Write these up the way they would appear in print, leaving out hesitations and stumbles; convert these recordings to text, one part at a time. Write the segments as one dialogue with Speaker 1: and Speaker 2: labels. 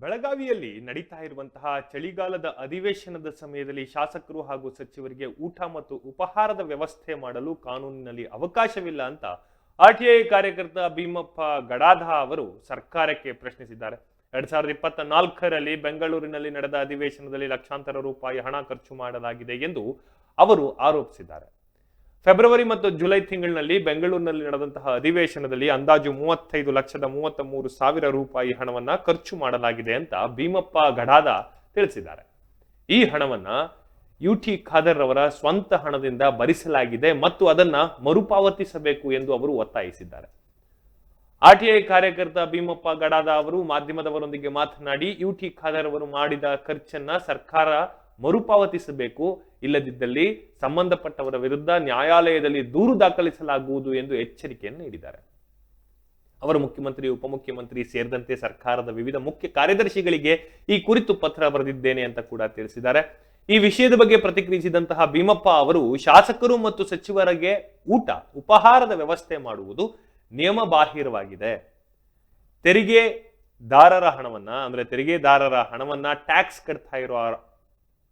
Speaker 1: ಬೆಳಗಾವಿಯಲ್ಲಿ ನಡೀತಾ ಇರುವಂತಹ ಚಳಿಗಾಲದ ಅಧಿವೇಶನದ ಸಮಯದಲ್ಲಿ ಶಾಸಕರು ಹಾಗೂ ಸಚಿವರಿಗೆ ಊಟ ಮತ್ತು ಉಪಹಾರದ ವ್ಯವಸ್ಥೆ ಮಾಡಲು ಕಾನೂನಿನಲ್ಲಿ ಅವಕಾಶವಿಲ್ಲ ಅಂತ ಆರ್ಟಿಐ ಕಾರ್ಯಕರ್ತ ಭೀಮಪ್ಪ ಗಡಾಧ ಅವರು ಸರ್ಕಾರಕ್ಕೆ ಪ್ರಶ್ನಿಸಿದ್ದಾರೆ. 2024ರಲ್ಲಿ ಬೆಂಗಳೂರಿನಲ್ಲಿ ನಡೆದ ಅಧಿವೇಶನದಲ್ಲಿ ಲಕ್ಷಾಂತರ ರೂಪಾಯಿ ಹಣ ಖರ್ಚು ಮಾಡಲಾಗಿದೆ ಎಂದು ಅವರು ಆರೋಪಿಸಿದ್ದಾರೆ. ಫೆಬ್ರವರಿ ಮತ್ತು ಜುಲೈ ತಿಂಗಳಿನಲ್ಲಿ ಬೆಂಗಳೂರಿನಲ್ಲಿ ನಡೆದಂತಹ ಅಧಿವೇಶನದಲ್ಲಿ ಅಂದಾಜು 35,33,000 ರೂಪಾಯಿ ಹಣವನ್ನ ಖರ್ಚು ಮಾಡಲಾಗಿದೆ ಅಂತ ಭೀಮಪ್ಪ ಗಡಾಧ ತಿಳಿಸಿದ್ದಾರೆ. ಈ ಹಣವನ್ನ ಯುಟಿ ಖಾದರ್ ಅವರ ಸ್ವಂತ ಹಣದಿಂದ ಭರಿಸಲಾಗಿದೆ ಮತ್ತು ಅದನ್ನ ಮರುಪಾವತಿಸಬೇಕು ಎಂದು ಅವರು ಒತ್ತಾಯಿಸಿದ್ದಾರೆ. ಆರ್ಟಿಐ ಕಾರ್ಯಕರ್ತ ಭೀಮಪ್ಪ ಗಡಾಧ ಅವರು ಮಾಧ್ಯಮದವರೊಂದಿಗೆ ಮಾತನಾಡಿ ಯುಟಿ ಖಾದರ್ ಅವರು ಮಾಡಿದ ಖರ್ಚನ್ನ ಸರ್ಕಾರ ಮರುಪಾವತಿಸಬೇಕು, ಇಲ್ಲದಿದ್ದಲ್ಲಿ ಸಂಬಂಧಪಟ್ಟವರ ವಿರುದ್ಧ ನ್ಯಾಯಾಲಯದಲ್ಲಿ ದೂರು ದಾಖಲಿಸಲಾಗುವುದು ಎಂದು ಎಚ್ಚರಿಕೆಯನ್ನು ನೀಡಿದ್ದಾರೆ. ಅವರು ಮುಖ್ಯಮಂತ್ರಿ, ಉಪಮುಖ್ಯಮಂತ್ರಿ ಸೇರಿದಂತೆ ಸರ್ಕಾರದ ವಿವಿಧ ಮುಖ್ಯ ಕಾರ್ಯದರ್ಶಿಗಳಿಗೆ ಈ ಕುರಿತು ಪತ್ರ ಬರೆದಿದ್ದೇನೆ ಅಂತ ಕೂಡ ತಿಳಿಸಿದ್ದಾರೆ. ಈ ವಿಷಯದ ಬಗ್ಗೆ ಪ್ರತಿಕ್ರಿಯಿಸಿದಂತಹ ಭೀಮಪ್ಪ ಅವರು ಶಾಸಕರು ಮತ್ತು ಸಚಿವರಿಗೆ ಊಟ ಉಪಹಾರದ ವ್ಯವಸ್ಥೆ ಮಾಡುವುದು ನಿಯಮ ಬಾಹಿರವಾಗಿದೆ. ತೆರಿಗೆದಾರರ ಹಣವನ್ನ ಟ್ಯಾಕ್ಸ್ ಕಟ್ತಾ ಇರುವ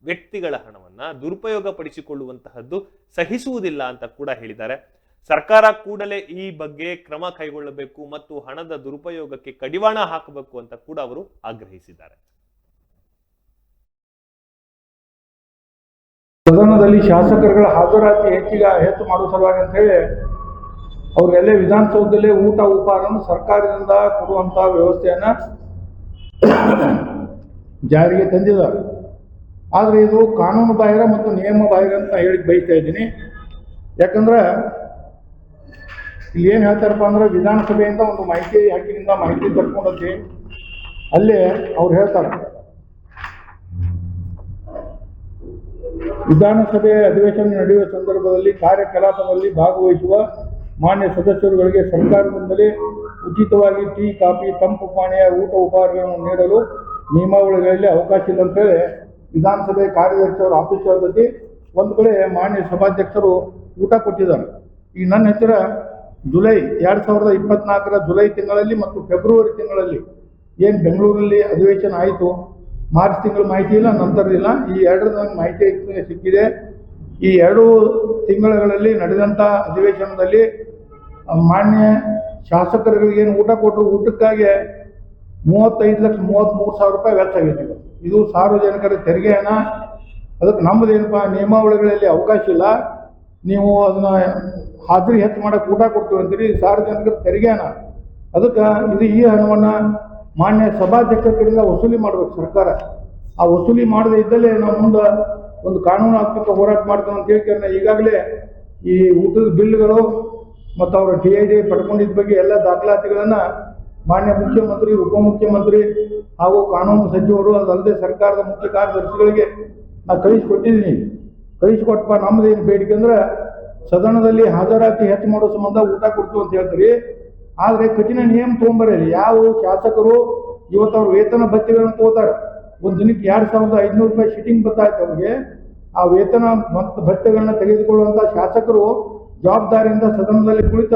Speaker 1: ವ್ಯಕ್ತಿಗಳ ಹಣವನ್ನ ದುರುಪಯೋಗ ಪಡಿಸಿಕೊಳ್ಳುವಂತಹದ್ದು ಸಹಿಸುವುದಿಲ್ಲ ಅಂತ ಕೂಡ ಹೇಳಿದ್ದಾರೆ. ಸರ್ಕಾರ ಕೂಡಲೇ ಈ ಬಗ್ಗೆ ಕ್ರಮ ಕೈಗೊಳ್ಳಬೇಕು ಮತ್ತು ಹಣದ ದುರುಪಯೋಗಕ್ಕೆ ಕಡಿವಾಣ ಹಾಕಬೇಕು ಅಂತ ಕೂಡ ಅವರು ಆಗ್ರಹಿಸಿದ್ದಾರೆ.
Speaker 2: ಸದನದಲ್ಲಿ ಶಾಸಕರುಗಳ ಹಾಜರಾತಿ ಹೆಚ್ಚು ಮಾಡುವ ಸಲುವಾಗಿ ಅಂತ ಹೇಳಿ ಅವರೆಲ್ಲ ವಿಧಾನಸೌಧದಲ್ಲೇ ಊಟ ಉಪಹಾರವನ್ನು ಸರ್ಕಾರದಿಂದ ಕೊಡುವಂತ ವ್ಯವಸ್ಥೆಯನ್ನ ಜಾರಿಗೆ ತಂದಿದ್ದಾರೆ. ಆದರೆ ಇದು ಕಾನೂನು ಬಾಹಿರ ಮತ್ತು ನಿಯಮ ಬಾಹಿರ ಅಂತ ಹೇಳಿ ಬಯಸ್ತಾ ಇದ್ದೀನಿ. ಯಾಕಂದ್ರೆ ಇಲ್ಲಿ ಏನು ಹೇಳ್ತಾರಪ್ಪ ಅಂದ್ರೆ ವಿಧಾನಸಭೆಯಿಂದ ಒಂದು ಮಾಹಿತಿ ಹಕ್ಕಿನಿಂದ ಮಾಹಿತಿ ತರ್ಕೊಂಡಲ್ಲಿ ಅಲ್ಲೇ ಅವ್ರು ಹೇಳ್ತಾರೆ, ವಿಧಾನಸಭೆ ಅಧಿವೇಶನ ನಡೆಯುವ ಸಂದರ್ಭದಲ್ಲಿ ಕಾರ್ಯಕಲಾಪದಲ್ಲಿ ಭಾಗವಹಿಸುವ ಮಾನ್ಯ ಸದಸ್ಯರುಗಳಿಗೆ ಸರ್ಕಾರದಿಂದಲೇ ಉಚಿತವಾಗಿ ಟೀ, ಕಾಫಿ, ತಂಪು ಪಾನೀಯ, ಊಟ ಉಪಹಾರಗಳನ್ನು ನೀಡಲು ನಿಯಮಾವಳಿಗಳಲ್ಲಿ ಅವಕಾಶ ಇಲ್ಲ ಅಂತೇಳಿ ವಿಧಾನಸಭೆ ಕಾರ್ಯದರ್ಶಿಯವರ ಆಫೀಸಲ್ಲಿ ಒಂದು ಕಡೆ ಮಾನ್ಯ ಸಭಾಧ್ಯಕ್ಷರು ಊಟ ಕೊಟ್ಟಿದ್ದಾರೆ. ಈಗ ನನ್ನ ಹತ್ತಿರ ಜುಲೈ 2024ರ ಜುಲೈ ತಿಂಗಳಲ್ಲಿ ಮತ್ತು ಫೆಬ್ರವರಿ ತಿಂಗಳಲ್ಲಿ ಏನು ಬೆಂಗಳೂರಲ್ಲಿ ಅಧಿವೇಶನ ಆಯಿತು, ಮಾರ್ಚ್ ತಿಂಗಳ ಮಾಹಿತಿ ಇಲ್ಲ, ನಂತರ ಇಲ್ಲ, ಈ ಎರಡರ ಮಾಹಿತಿ ಸಿಕ್ಕಿದೆ. ಈ 2 ತಿಂಗಳಲ್ಲಿ ನಡೆದಂಥ ಅಧಿವೇಶನದಲ್ಲಿ ಮಾನ್ಯ ಶಾಸಕರುಗಳಿಗೆ ಏನು ಊಟ ಕೊಟ್ಟರು, ಊಟಕ್ಕಾಗಿ 35,33,000 ರೂಪಾಯಿ ವೆಚ್ಚ ಆಗೈತಿ. ಇದು ಸಾರ್ವಜನಿಕರ ತೆರಿಗೆ ಹಣ. ಅದಕ್ಕೆ ನಮ್ಮದೇನಪ್ಪ ನಿಯಮಾವಳಿಗಳಲ್ಲಿ ಅವಕಾಶ ಇಲ್ಲ, ನೀವು ಅದನ್ನ ಹಾಜರಿ ಹೆಚ್ಚು ಮಾಡಕ್ಕೆ ಊಟ ಕೊಡ್ತೀವಿ ಅಂತೀರಿ, ಸಾರ್ವಜನಿಕರ ತೆರಿಗೆ ಹಣ. ಅದಕ್ಕೆ ಈ ಹಣವನ್ನು ಮಾನ್ಯ ಸಭಾಧ್ಯಕ್ಷರ ಕಡೆಯಿಂದ ವಸೂಲಿ ಮಾಡ್ಬೇಕು ಸರ್ಕಾರ. ಆ ವಸೂಲಿ ಮಾಡದೇ ಇದ್ದಲ್ಲಿ ನಾವು ಮುಂದೆ ಒಂದು ಕಾನೂನಾತ್ಮಕ ಹೋರಾಟ ಮಾಡ್ತೇವೆ ಅಂತ ಹೇಳ್ತಾರೆ. ಈಗಾಗಲೇ ಈ ಊಟದ ಬಿಲ್ಗಳು ಮತ್ತು ಅವರ TID ಪಡ್ಕೊಂಡಿದ್ದ ಬಗ್ಗೆ ಎಲ್ಲ ದಾಖಲಾತಿಗಳನ್ನು ಮಾನ್ಯ ಮುಖ್ಯಮಂತ್ರಿ, ಉಪಮುಖ್ಯಮಂತ್ರಿ ಹಾಗೂ ಕಾನೂನು ಸಚಿವರು, ಅದಲ್ಲದೆ ಸರ್ಕಾರದ ಮುಖ್ಯ ಕಾರ್ಯದರ್ಶಿಗಳಿಗೆ ನಾನು ಕಳಿಸಿಕೊಟ್ಟಿದ್ದೀನಿ. ಕಳಿಸಿಕೊಟ್ಟಪ್ಪ ನಮ್ಮದೇನು ಬೇಡಿಕೆ ಅಂದ್ರೆ ಸದನದಲ್ಲಿ ಹಾಜರಾತಿ ಹೆಚ್ಚು ಮಾಡೋ ಸಂಬಂಧ ಊಟ ಕೊಡ್ತೀವಿ ಅಂತ ಹೇಳ್ತೀರಿ, ಆದರೆ ಕಠಿಣ ನಿಯಮ ತೊಗೊಂಬರಲ್ಲಿ ಯಾವ ಶಾಸಕರು ಇವತ್ತು ಅವ್ರ ವೇತನ ಭತ್ಯೆಗಳನ್ನು ತಗೋತಾರೆ. ಒಂದು ದಿನಕ್ಕೆ 2,500 ರೂಪಾಯಿ ಶಿಟ್ಟಿಂಗ್ ಬತ್ತಾಯ್ತು ಅವ್ರಿಗೆ. ಆ ವೇತನ ಮತ್ತು ಭತ್ಯೆಗಳನ್ನ ತೆಗೆದುಕೊಳ್ಳುವಂಥ ಶಾಸಕರು ಜವಾಬ್ದಾರಿಯಿಂದ ಸದನದಲ್ಲಿ ಕುಳಿತ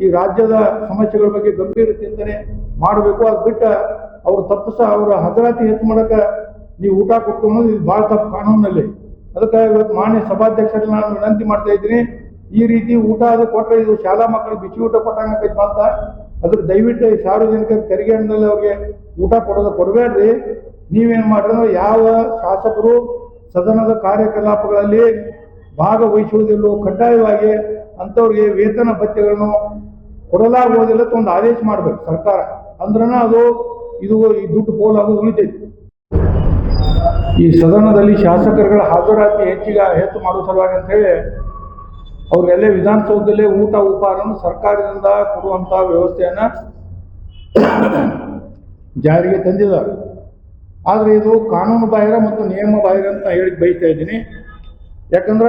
Speaker 2: ಈ ರಾಜ್ಯದ ಸಮಸ್ಯೆಗಳ ಬಗ್ಗೆ ಗಂಭೀರ ಚಿಂತನೆ ಮಾಡಬೇಕು. ಅದು ಬಿಟ್ಟ ಅವ್ರು ಅವರ ಹಾಜರಾತಿ ಹೆಚ್ಚು ಮಾಡಕ್ಕೆ ನೀವು ಊಟ ಕೊಡ್ತು ಅನ್ನೋದು ಇದು ಭಾಳ ತಪ್ಪು ಕಾನೂನಲ್ಲಿ. ಅದಕ್ಕೆ ಇವತ್ತು ಮಾನ್ಯ ಸಭಾಧ್ಯಕ್ಷರಲ್ಲಿ ನಾನು ವಿನಂತಿ ಮಾಡ್ತಾ ಇದ್ದೀನಿ, ಈ ರೀತಿ ಊಟ ಅದು ಕೊಟ್ಟರೆ ಇದು ಶಾಲಾ ಮಕ್ಕಳಿಗೆ ಬಿಸಿ ಊಟ ಕೊಟ್ಟಂಗೆ ಅಂತ. ಅದಕ್ಕೆ ದಯವಿಟ್ಟು ಈ ಸಾರ್ವಜನಿಕರ ತೆರಿಗೆ ಹಣದಲ್ಲಿ ಅವ್ರಿಗೆ ಊಟ ಕೊಡಬೇಡ್ರಿ. ನೀವೇನು ಮಾಡಿದ್ರೆ ಯಾವ ಶಾಸಕರು ಸದನದ ಕಾರ್ಯಕಲಾಪಗಳಲ್ಲಿ ಭಾಗವಹಿಸುವುದಿಲ್ಲೋ ಕಡ್ಡಾಯವಾಗಿ ಅಂಥವ್ರಿಗೆ ವೇತನ ಭತ್ಯೆಗಳನ್ನು ಕೊಡಲಾಗುವುದಿಲ್ಲ ಅಂತ ಒಂದು ಆದೇಶ ಮಾಡಬೇಕು ಸರ್ಕಾರ. ಅಂದ್ರನ ಅದು ಈ ದುಡ್ಡು ಪೋಲಾಗೋದು ಉಳಿತೈತಿ. ಈ ಸದನದಲ್ಲಿ ಶಾಸಕರುಗಳ ಹಾಜರಾತಿ ಹೆಚ್ಚು ಮಾಡುವ ಸಲುವಾಗಿ ಅಂತ ಹೇಳಿ ಅವರೆಲ್ಲ ವಿಧಾನಸೌಧದಲ್ಲೇ ಊಟ ಉಪಹಾರವನ್ನು ಸರ್ಕಾರದಿಂದ ಕೊಡುವಂತ ವ್ಯವಸ್ಥೆಯನ್ನ ಜಾರಿಗೆ ತಂದಿದ್ದಾರೆ. ಆದರೆ ಇದು ಕಾನೂನು ಬಾಹಿರ ಮತ್ತು ನಿಯಮ ಬಾಹಿರ ಅಂತ ಹೇಳಿ ಬಯಸ್ತಾ ಇದ್ದೀನಿ. ಯಾಕಂದ್ರೆ